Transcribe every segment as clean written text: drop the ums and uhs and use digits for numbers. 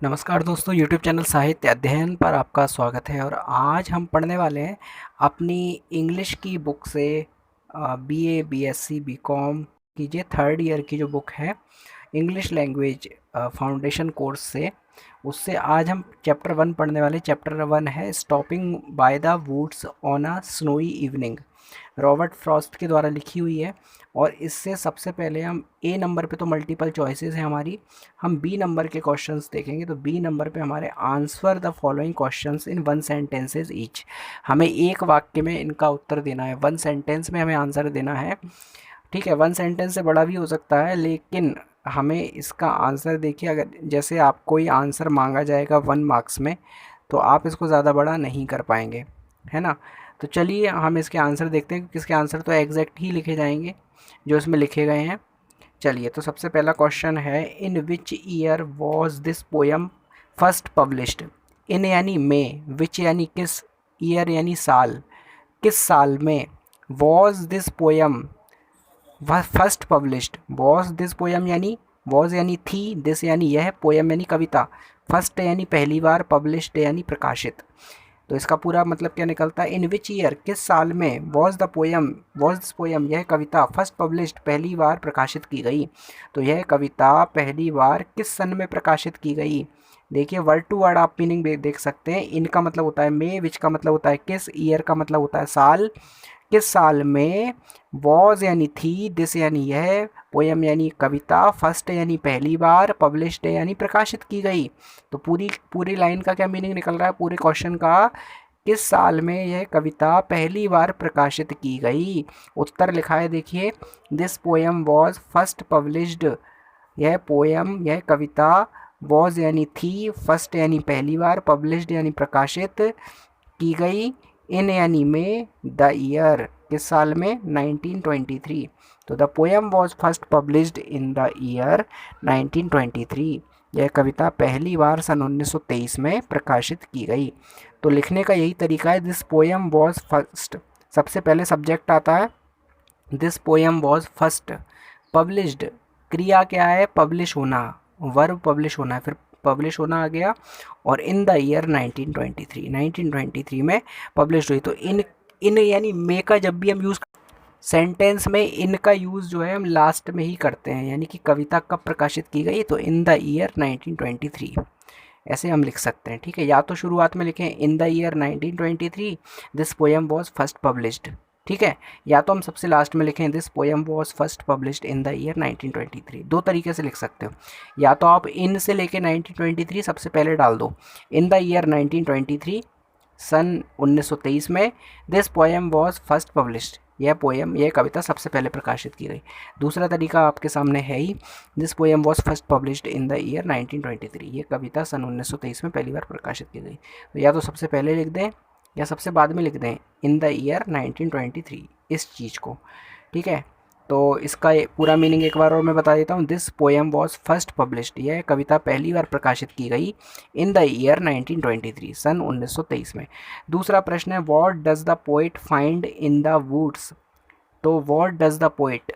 नमस्कार दोस्तों, YouTube channel साहित्य अध्ययन पर आपका स्वागत है। और आज हम पढ़ने वाले हैं अपनी इंग्लिश की बुक से बीए, बीएससी, बीकॉम की जो थर्ड ईयर की जो बुक है इंग्लिश लैंग्वेज फाउंडेशन कोर्स से, उससे आज हम चैप्टर 1 पढ़ने वाले। चैप्टर 1 है stopping by the woods on a snowy evening, Robert Frost के द्वारा लिखी हुई है। और इससे सबसे पहले हम ए नंबर पे तो मल्टीपल चॉइसेस है हमारी, हम बी नंबर के क्वेश्चंस देखेंगे। तो बी नंबर पे हमारे answer the following questions in one sentences each, हमें एक वाक्य में इनका उत्तर देना है, वन सेंटेंस में हमें आंसर देना है। ठीक है, वन सेंटेंस से बड़ा भी हो सकता है, लेकिन हमें इसका आंसर देखिए, अगर जैसे आपको ये आंसर मांगा जाएगा 1 मार्क्स में, तो आप इसको ज़्यादा बड़ा नहीं कर पाएंगे, है ना। तो चलिए हम इसके आंसर देखते हैं, क्योंकि इसके आंसर तो एग्जैक्ट ही लिखे जाएंगे जो इसमें लिखे गए हैं। चलिए, तो सबसे पहला क्वेश्चन है, in which year was this poem first published. In यानी में, विच यानी किस, ईयर यानी साल, किस साल में, was this poem first published, was this poem यानी वॉज यानी थी, दिस यानी यह, पोएम यानी कविता, फर्स्ट यानी पहली बार, पब्लिश्ड यानी प्रकाशित। तो इसका पूरा मतलब क्या निकलता है, इन विच ईयर किस साल में, वॉज दिस पोएम यह कविता, फर्स्ट पब्लिश्ड पहली बार प्रकाशित की गई। तो यह कविता पहली बार किस सन में प्रकाशित की गई। देखिए, वर्ड टू वर्ड आप मीनिंग देख सकते हैं। इनका मतलब होता है मे, विच का मतलब होता है किस, ईयर का मतलब होता है साल, किस साल में, वॉज यानी थी, दिस यानी यह, पोएम यानी कविता, फर्स्ट यानी पहली बार, पब्लिश्ड यानी प्रकाशित की गई। तो पूरी पूरी लाइन का क्या मीनिंग निकल रहा है, पूरे क्वेश्चन का, किस साल में यह कविता पहली बार प्रकाशित की गई। उत्तर लिखा है, देखिए, this poem was first published, यह पोएम यह कविता, वॉज यानी थी, फर्स्ट यानी पहली बार, पब्लिश्ड यानी प्रकाशित की गई, इन यानी में, द ईयर किस साल में, 1923। तो the poem was first published in the year 1923, यह कविता पहली बार सन 1923 में प्रकाशित की गई। तो लिखने का यही तरीका है, दिस पोएम वॉज फर्स्ट, सबसे पहले सब्जेक्ट आता है, this poem was first published, क्रिया क्या है, पब्लिश होना, वर्ब पब्लिश होना है, फिर पब्लिश होना आ गया, और इन द ईयर 1923 में पब्लिश हुई। तो इन यानी मे का जब भी हम यूज़ सेंटेंस में, इन का यूज़ जो है हम लास्ट में ही करते हैं, यानी कि कविता कब प्रकाशित की गई, तो इन द ईयर 1923 ऐसे हम लिख सकते हैं। ठीक है, या तो शुरुआत में लिखें इन the year 1923 this poem was first published, ठीक है, या तो हम सबसे लास्ट में लिखें this poem was first published in the year 1923। दो तरीके से लिख सकते हो, या तो आप इन से लेके 1923 सबसे पहले डाल दो, इन द ईयर 1923 सन 1923 में this poem was first published, यह कविता सबसे पहले प्रकाशित की गई। दूसरा तरीका आपके सामने है ही, this poem was first published in the year 1923, ये कविता सन 1923 में पहली बार प्रकाशित की गई। तो या तो सबसे पहले लिख दें या सबसे बाद में लिख दें इन द ईयर 1923 इस चीज़ को। ठीक है, तो इसका पूरा मीनिंग एक बार और मैं बता देता हूँ, this poem was first published, यह कविता पहली बार प्रकाशित की गई इन द ईयर 1923 सन 1923 में। दूसरा प्रश्न है, what does the poet find in the woods. तो what does the poet,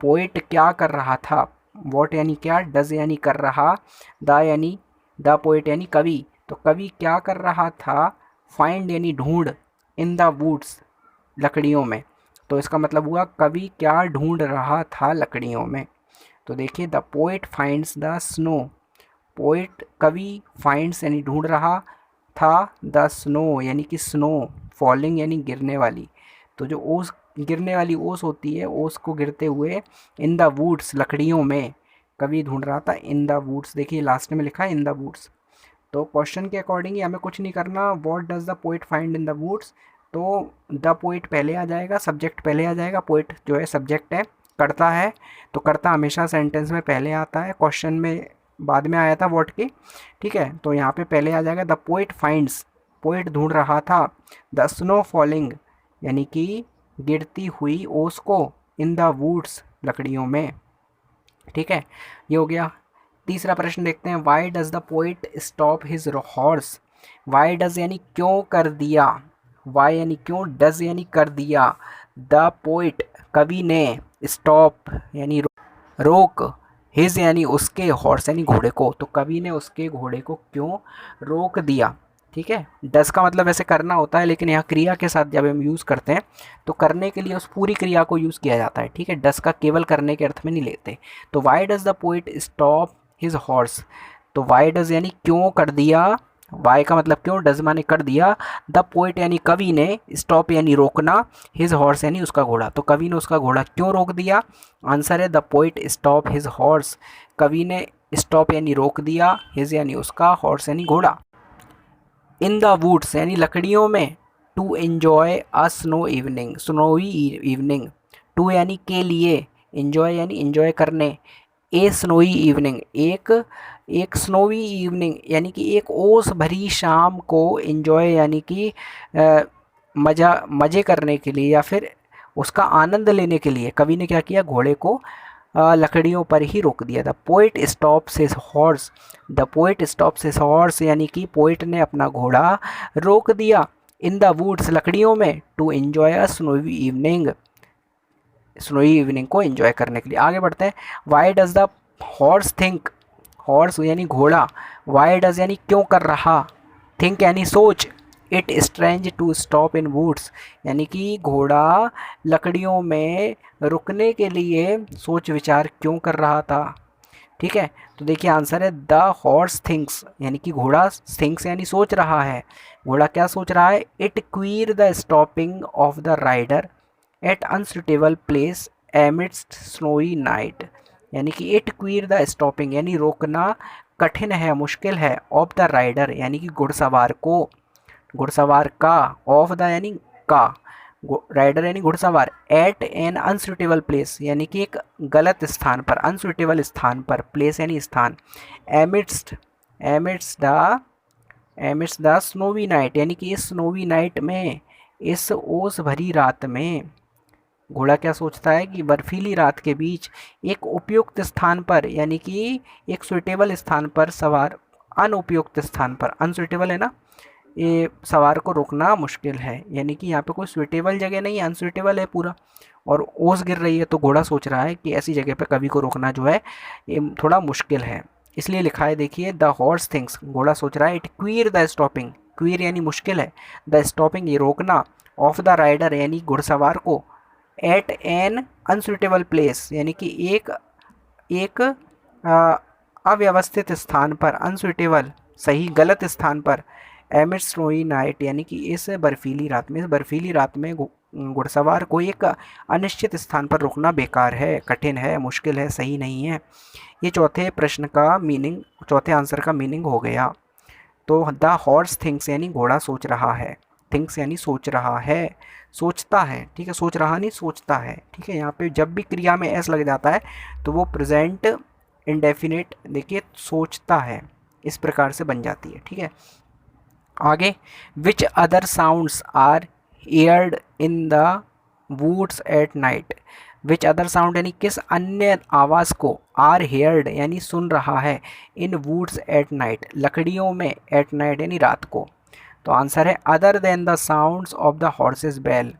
poet क्या कर रहा था, व्हाट यानी क्या, डज यानी कर रहा, द पोइट यानी कवि, तो कवि क्या कर रहा था, फाइंड यानी ढूंढ, इन द वुड्स लकड़ियों में, तो इसका मतलब हुआ कवि क्या ढूंढ रहा था लकड़ियों में। तो देखिए, the poet finds the snow, poet कवि, फाइंड्स यानी ढूंढ रहा था, द स्नो यानी कि स्नो, फॉलिंग यानी गिरने वाली, तो जो ओस गिरने वाली ओस होती है, ओस को गिरते हुए, इन द वुड्स लकड़ियों में कवि ढूंढ रहा था, इन द वुड्स, देखिए लास्ट में लिखा है इन द वुड्स। तो क्वेश्चन के अकॉर्डिंग हमें कुछ नहीं करना, what does the poet find in the woods, तो द पोइट पहले आ जाएगा, सब्जेक्ट पहले आ जाएगा, पोइट जो है सब्जेक्ट है, करता है तो करता हमेशा सेंटेंस में पहले आता है, क्वेश्चन में बाद में आया था व्हाट की। ठीक है, तो यहाँ पे पहले आ जाएगा द पोइट फाइंड्स, पोइट ढूंढ रहा था, द स्नो फॉलिंग यानी कि गिरती हुई ओस को, इन द वुड्स लकड़ियों में। ठीक है, ये हो गया। तीसरा प्रश्न देखते हैं, why does the poet stop his horse. Why does यानी क्यों कर दिया, वाई यानी क्यों, डज यानी कर दिया, द पोइट कवि ने, स्टॉप यानी रोक, हिज यानी उसके, हॉर्स यानी घोड़े को, तो कवि ने उसके घोड़े को क्यों रोक दिया। ठीक है, डस का मतलब ऐसे करना होता है, लेकिन यहाँ क्रिया के साथ जब हम यूज़ करते हैं तो करने के लिए उस पूरी क्रिया को यूज़ किया जाता है। ठीक है, डस का केवल करने के अर्थ में नहीं लेते। तो Y does the poet stop his horse, तो वाई डज यानी क्यों कर दिया, वाई का मतलब क्यों, डज माने कर दिया, द पोइट यानी कवि ने, स्टॉप यानी रोकना, हिज हॉर्स यानी उसका घोड़ा, तो कवि ने उसका घोड़ा क्यों रोक दिया। आंसर है the poet stop his horse, कवि ने स्टॉप यानी रोक दिया, हिज यानी उसका, हॉर्स यानी घोड़ा। इन द वुड्स यानी लकड़ियों में, to enjoy a snow evening, snowy evening, to यानी के लिए, एन्जॉय यानी एन्जॉय करने, ए स्नोई इवनिंग एक, एक स्नोवी इवनिंग यानी कि एक ओस भरी शाम को, एन्जॉय यानी कि मज़े करने के लिए या फिर उसका आनंद लेने के लिए कवि ने क्या किया, घोड़े को लकड़ियों पर ही रोक दिया। The poet stops his horse, the poet stops his horse यानी कि पोइट ने अपना घोड़ा रोक दिया इन द वुड्स लकड़ियों में, to enjoy a snowy evening, snowy evening को एंजॉय करने के लिए। आगे बढ़ते हैं। Why does the horse think, horse यानी घोड़ा, वाई डज यानी क्यों कर रहा, थिंक यानी सोच, it strange to stop in woods यानी कि घोड़ा लकड़ियों में रुकने के लिए सोच विचार क्यों कर रहा था। ठीक है, तो देखिए आंसर है द हॉर्स थिंक्स यानी कि घोड़ा थिंक्स यानी सोच रहा है। घोड़ा क्या सोच रहा है, it queer the stopping of the rider at unsuitable place amidst snowy night यानी कि इट क्वीर द स्टॉपिंग यानी रोकना कठिन है, मुश्किल है, ऑफ द राइडर यानी कि घुड़सवार को, घुड़सवार का, ऑफ द यानी का, राइडर यानी घुड़सवार, एट एन अनसुटेबल प्लेस यानी कि एक गलत स्थान पर, अनसुटेबल स्थान पर, प्लेस यानी स्थान, amidst, amidst the snowy night यानी कि इस स्नोवी नाइट में, इस ओस भरी रात में। घोड़ा क्या सोचता है कि बर्फीली रात के बीच एक उपयुक्त स्थान पर यानी कि एक सुइटेबल स्थान पर सवार, अनुपयुक्त स्थान पर, अनसुइटेबल है ना, ये सवार को रोकना मुश्किल है यानी कि यहाँ पे कोई सुइटेबल जगह नहीं है, अनसुइटेबल है पूरा, और ओस गिर रही है, तो घोड़ा सोच रहा है कि ऐसी जगह पे कवि को रोकना जो है ये थोड़ा मुश्किल है, इसलिए लिखा है देखिए द हॉर्स थिंग्स, घोड़ा सोच रहा है, it queer the stopping, queer यानी मुश्किल है, द स्टॉपिंग ये रोकना, ऑफ द राइडर यानी घुड़सवार को, एट एन अनसुटेबल प्लेस यानी कि एक, एक अव्यवस्थित स्थान पर, अनसुटेबल सही गलत स्थान पर, एमिड स्नोई नाइट यानी कि इस बर्फीली रात में, इस बर्फीली रात में घुड़सवार को एक अनिश्चित स्थान पर रोकना बेकार है, कठिन है, मुश्किल है, सही नहीं है। ये चौथे प्रश्न का मीनिंग, चौथे आंसर का मीनिंग हो गया। तो द हॉर्स थिंक्स यानी घोड़ा सोच रहा है, थिंक्स यानी सोच रहा है, सोचता है। ठीक है, सोच रहा नहीं सोचता है। ठीक है, यहाँ पे जब भी क्रिया में एस लग जाता है तो वो प्रेजेंट इंडेफिनिट देखिए सोचता है इस प्रकार से बन जाती है। ठीक है, आगे, which other sounds are heard in the woods at night, which other sound यानी किस अन्य आवाज़ को, आर हेयर्ड यानी सुन रहा है, इन वुड्स एट नाइट लकड़ियों में, एट नाइट यानी रात को। तो आंसर है other than the sounds of the horse's bell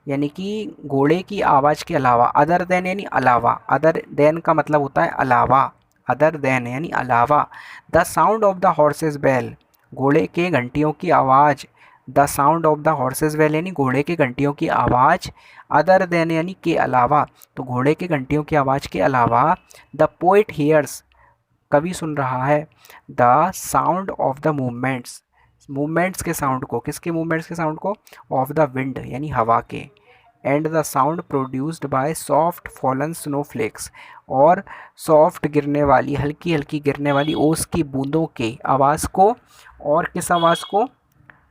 यानी कि घोड़े की आवाज़ के अलावा, अदर देन यानी अलावा, अदर देन का मतलब होता है अलावा, अदर देन यानी अलावा, the sound of the horse's bell घोड़े के घंटियों की आवाज़, the sound of the horse's bell यानी घोड़े के घंटियों की आवाज़, अदर देन यानी के अलावा, तो घोड़े के घंटियों की आवाज़ के अलावा, द पोइट हियर्स कवि सुन रहा है, the sound of the movements, movements के साउंड को, किसके मूवमेंट्स के साउंड को, ऑफ द विंड यानी हवा के, and the sound produced by soft fallen snowflakes और सॉफ्ट गिरने वाली, हल्की हल्की गिरने वाली ओस की बूंदों के आवाज़ को, और किस आवाज़ को,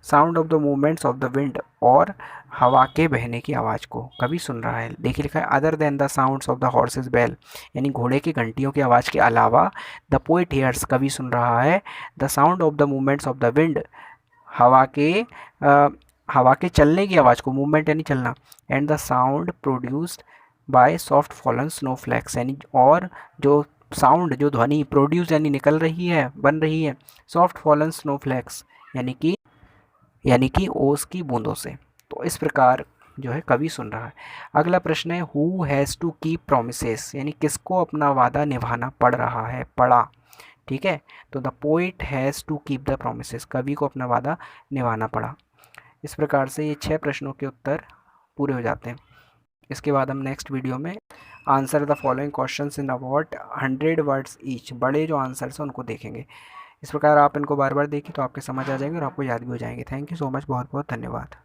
sound of the movements of the wind और हवा के बहने की आवाज़ को कभी सुन रहा है। देखिए लिखा है other than the sounds of the horse's bell यानी घोड़े की घंटियों की आवाज़ के अलावा, द पोइट हियर्स कवि सुन रहा है, the sound of the movements of the wind हवा के चलने की आवाज़ को, मूवमेंट यानी चलना, and the sound produced by soft fallen snowflakes यानी और जो साउंड, जो ध्वनि प्रोड्यूस यानी निकल रही है, बन रही है, सॉफ्ट फॉलन स्नोफ्लैक्स यानी कि ओस की बूंदों से। तो इस प्रकार जो है कवि सुन रहा है। अगला प्रश्न है who has to keep promises, यानी किसको अपना वादा निभाना पड़ रहा है, पड़ा। ठीक है, तो the poet has to keep the promises, कवि को अपना वादा निभाना पड़ा। इस प्रकार से ये 6 प्रश्नों के उत्तर पूरे हो जाते हैं। इसके बाद हम नेक्स्ट वीडियो में answer the following questions in about 100 words each, बड़े जो आंसर्स हैं उनको देखेंगे। इस प्रकार आप इनको बार बार देखें तो आपके समझ आ जाएंगे और आपको याद भी हो जाएंगे। थैंक यू सो मच, बहुत बहुत धन्यवाद।